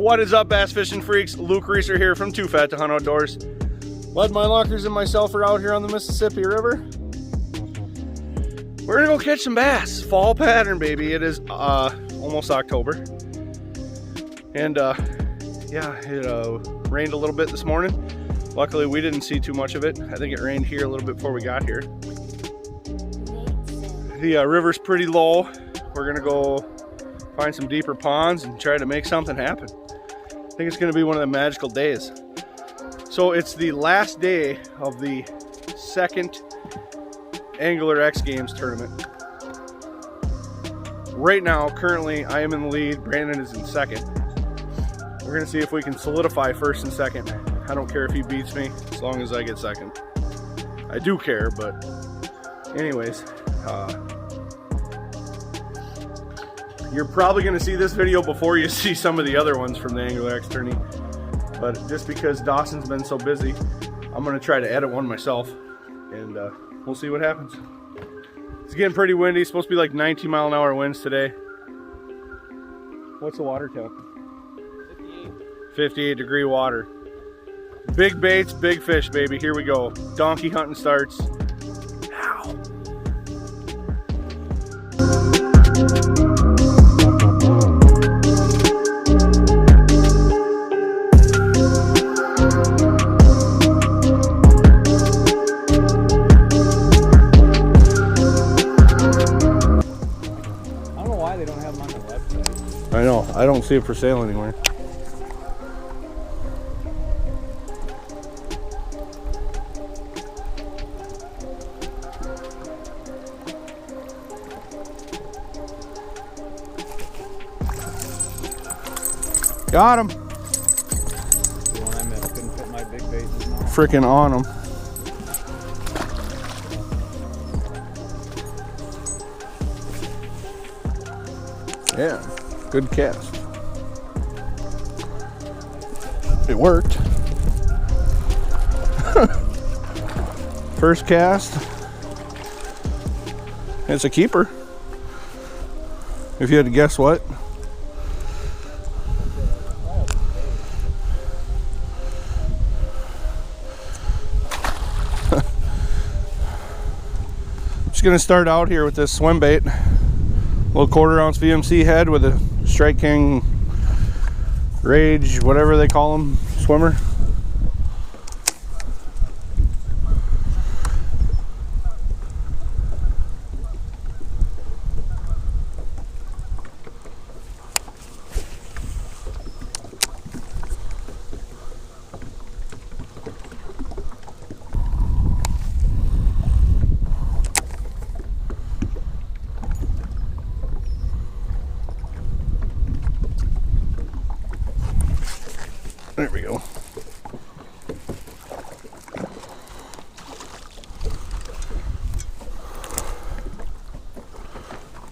What is up, bass fishing freaks? Luke Reeser here from Too Fat to Hunt Outdoors. Leadmine Lunkers and myself are out here on the Mississippi River. We're gonna go catch some bass. Fall pattern, baby. It is almost October. And yeah, it rained a little bit this morning. Luckily, we didn't see too much of it. I think it rained here a little bit before we got here. The river's pretty low. We're gonna go find some deeper ponds and try to make something happen. I think it's gonna be one of the magical days. So it's the last day of the second Angler X Games tournament. Right now, currently, I am in the lead. Brandon is in second. We're gonna see if we can solidify first and second. I don't care if he beats me, as long as I get second. I do care, but anyways, you're probably gonna see this video before you see some of the other ones from the Angler X tourney. But just because Dawson's been so busy, I'm gonna try to edit one myself, and we'll see what happens. It's getting pretty windy. It's supposed to be like 19-mile-an-hour winds today. What's the water temp? 58 degree water. Big baits, big fish, baby. Here we go. Donkey hunting starts now. I know, I don't see it for sale anywhere. Got him. The one I missed, couldn't fit my big bait. Freaking on him. Yeah. Good cast. It worked. First cast. It's a keeper. If you had to guess what. Just gonna start out here with this swim bait. Little 1/4 ounce VMC head with a Strike King Rage, whatever they call them, swimmer. There we go.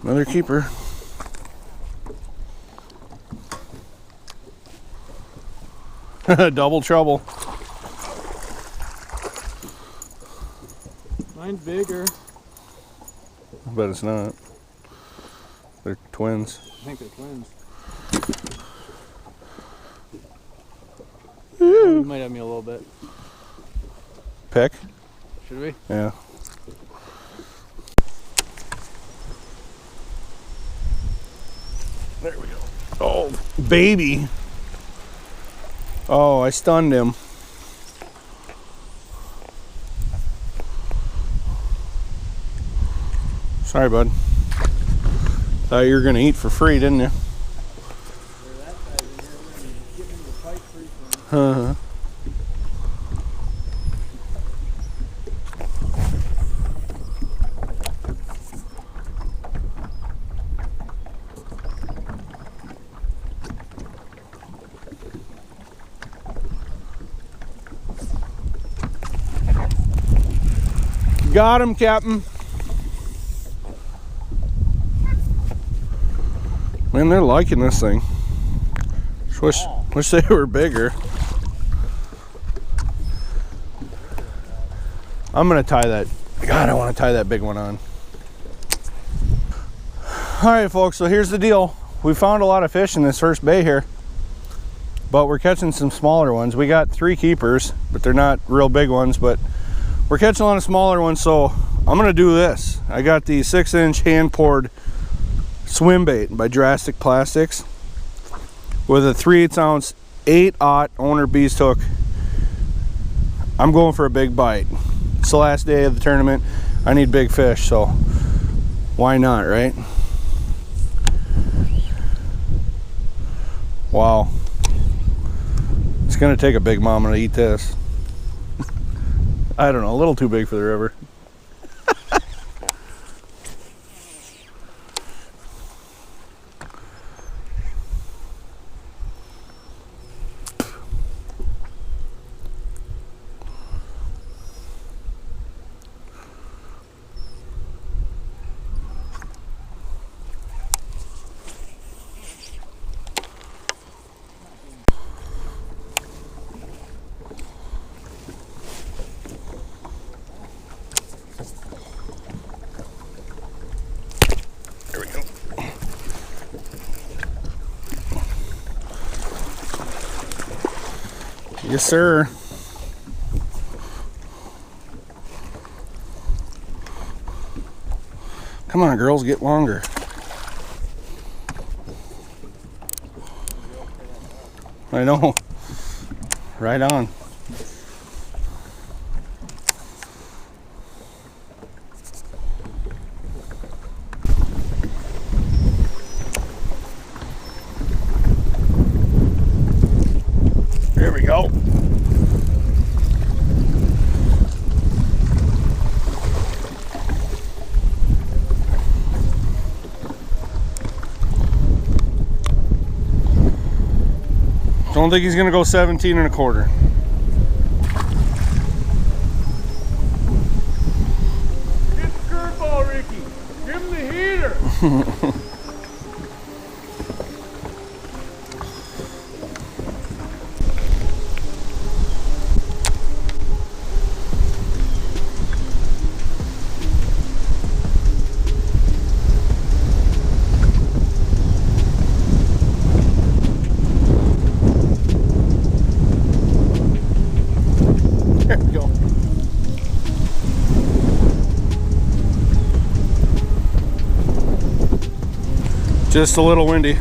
Another keeper. Double trouble. Mine's bigger. But it's not. They're twins. I think they're twins. You might have me a little bit. Pick? Should we? Yeah. There we go. Oh, baby. Oh, I stunned him. Sorry, bud. Thought you were gonna eat for free, didn't you? Uh-huh. Got him, Captain. Man, they're liking this thing. Wish they were bigger. I'm gonna tie that. God, I want to tie that big one on. All right, folks, so here's the deal. We found a lot of fish in this first bay here. but we're catching some smaller ones. We got 3 keepers, but they're not real big ones, but we're catching a lot of smaller ones. So I'm gonna do this. I got the 6-inch hand poured Swimbait by Drastic Plastics with a 3/8 ounce 8/0 owner beast hook. I'm going for a big bite. It's the last day of the tournament. I need big fish, so why not, right? Wow. It's gonna take a big mama to eat this. I don't know, a little too big for the river. There we go. Yes, sir. Come on, girls, get longer. I know. Right on. There we go. Don't think he's gonna go 17 1/4. Get the curveball, Ricky. Give him the heater. There we go. Just a little windy.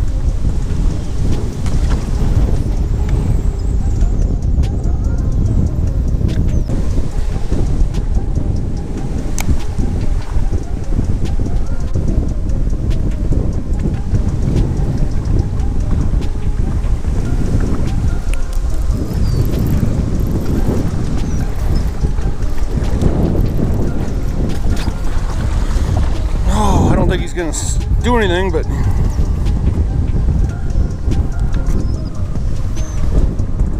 I don't think he's gonna do anything, but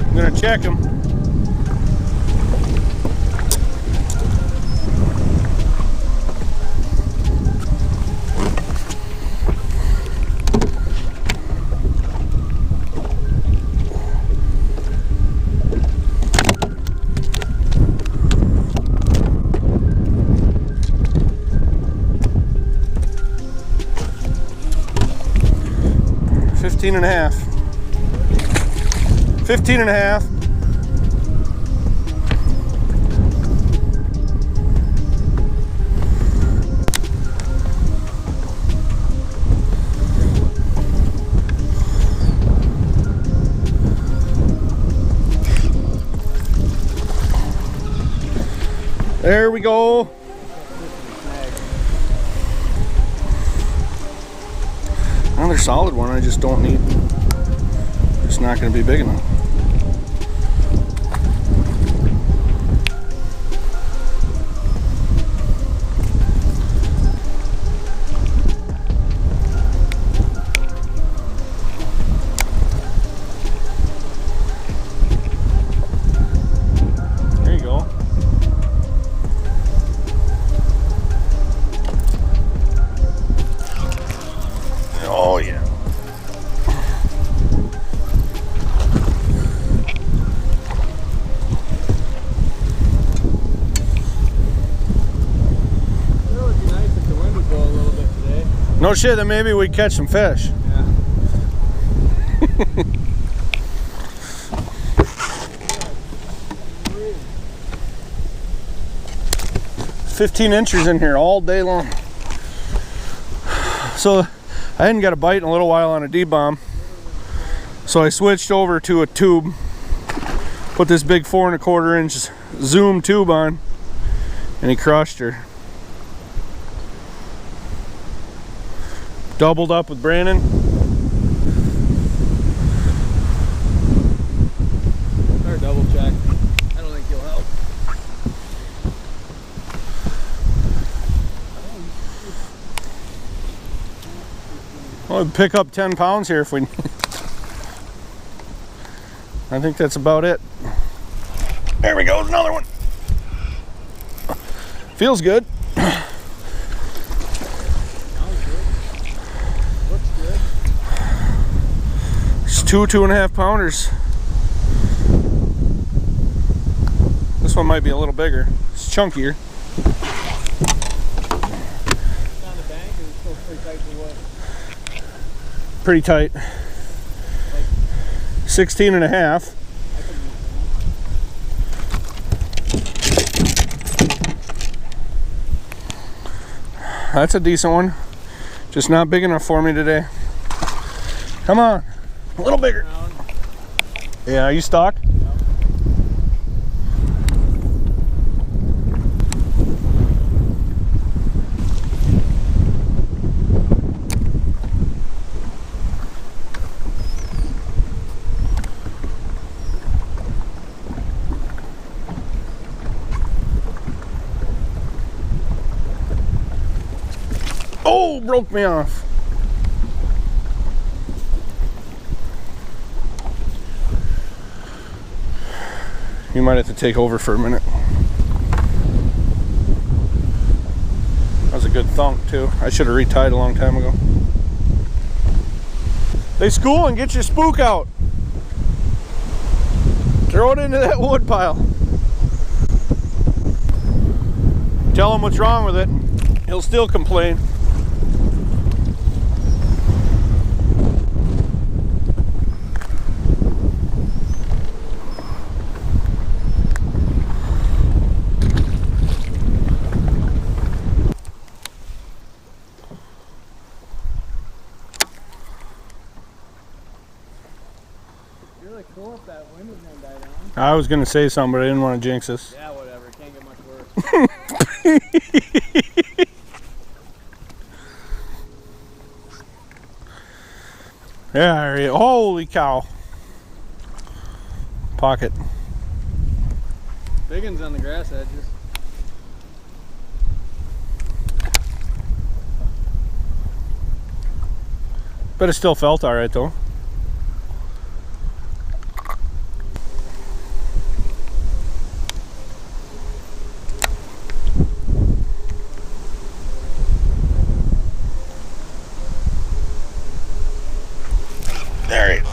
I'm gonna check him. $15 and a half. 15 and a half. There we go. Another solid one. I just don't need. It's not going to be big enough. There you go. Oh yeah. No shit, then maybe we'd catch some fish. Yeah. 15 inches in here all day long. So I hadn't got a bite in a little while on a D-bomb. So I switched over to a tube. Put this big 4 1/4 inch zoom tube on, and he crushed her. Doubled up with Brandon. Or double check. I don't think he'll help. Well, we'd pick up 10 pounds here if we. I think that's about it. There we go, another one. Feels good. It's 2.5 pounders. This one might be a little bigger. It's chunkier. On the bank, or is it still pretty tight for what? Pretty tight. 16.5. That's a decent one. Just not big enough for me today. Come on. A little bigger. Yeah, are you stuck? Oh, broke me off. You might have to take over for a minute. That was a good thunk too. I should have retied a long time ago. They school and get your spook out. Throw it into that wood pile. Tell him what's wrong with it. He'll still complain. Really cool if that wind was gonna die down. I was gonna say something, but I didn't want to jinx us. Yeah, whatever. Can't get much worse. Yeah, holy cow. Pocket. Big ones on the grass edges. But it still felt alright though. There it is.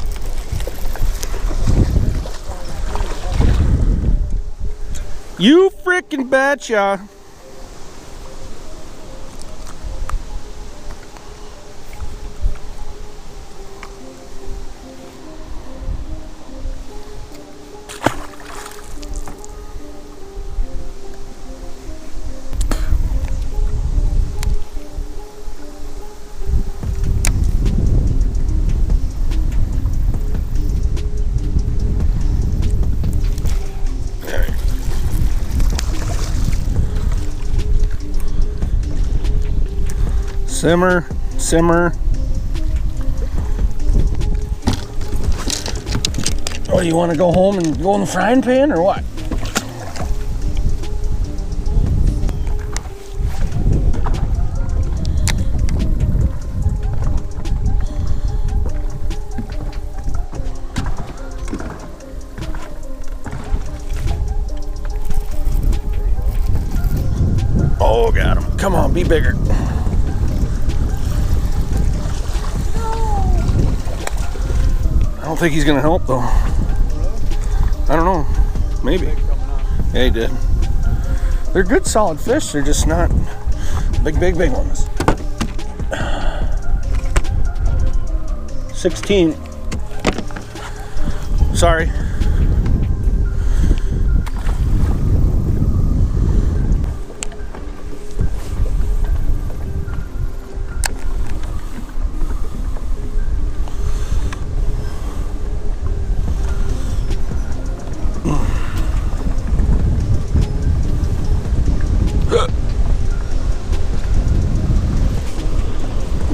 You frickin' betcha. Simmer, simmer. Oh, you want to go home and go in the frying pan or what? Oh, got him. Come on, be bigger. I don't think he's gonna help though. I don't know. Maybe. Yeah, he did. They're good solid fish, they're just not big ones. 16. Sorry.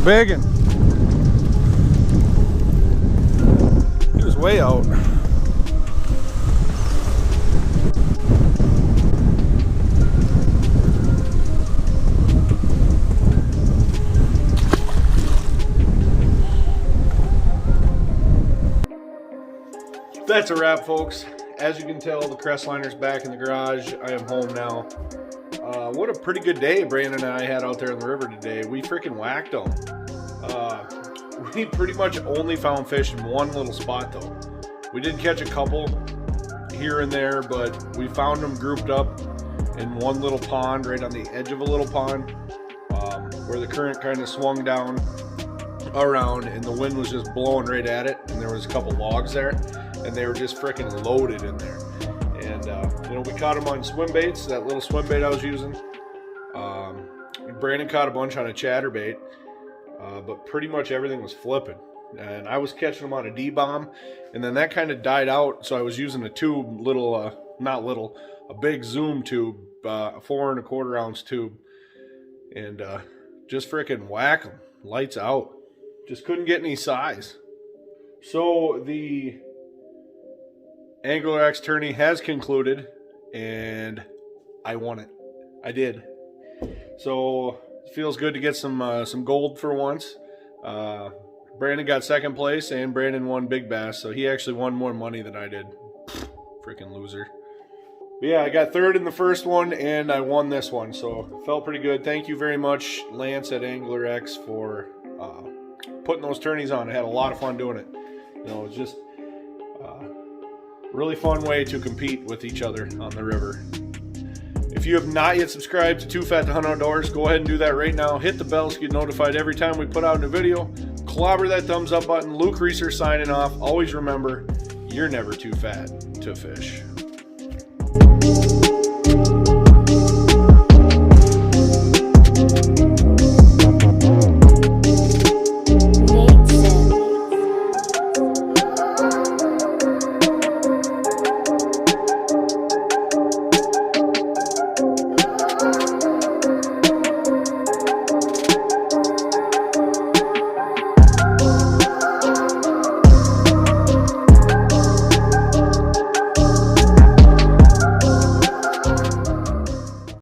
big one. He was way out. That's a wrap, folks. As you can tell, the Crestliner's back in the garage. I am home now. What a pretty good day Brandon and I had out there in the river today. We freaking whacked them. We pretty much only found fish in one little spot though. We did catch a couple here and there, but we found them grouped up in one little pond, right on the edge of a little pond, where the current kind of swung down around and the wind was just blowing right at it, and there was a couple logs there, and they were just freaking loaded in there. And you know, we caught them on swimbaits, that little swimbait I was using. Brandon caught a bunch on a chatterbait, but pretty much everything was flipping. And I was catching them on a D-bomb, and then that kind of died out, so I was using a tube, a big zoom tube, a 4 1/4 ounce tube, and just freaking whack them, lights out. Just couldn't get any size. So the Angler X tourney has concluded, and I won it. I did. So it feels good to get some gold for once. Brandon got second place, and Brandon won big bass, so he actually won more money than I did. Freaking loser. But yeah, I got third in the first one, and I won this one, so felt pretty good. Thank you very much, Lance at Angler X, for putting those tourneys on. I had a lot of fun doing it. You know, it was just really fun way to compete with each other on the river. If you have not yet subscribed to Too Fat to Hunt Outdoors, go ahead and do that right now. Hit the bell so you get notified every time we put out a video. Clobber that thumbs up button. Luke Reeser signing off. Always remember, you're never too fat to fish.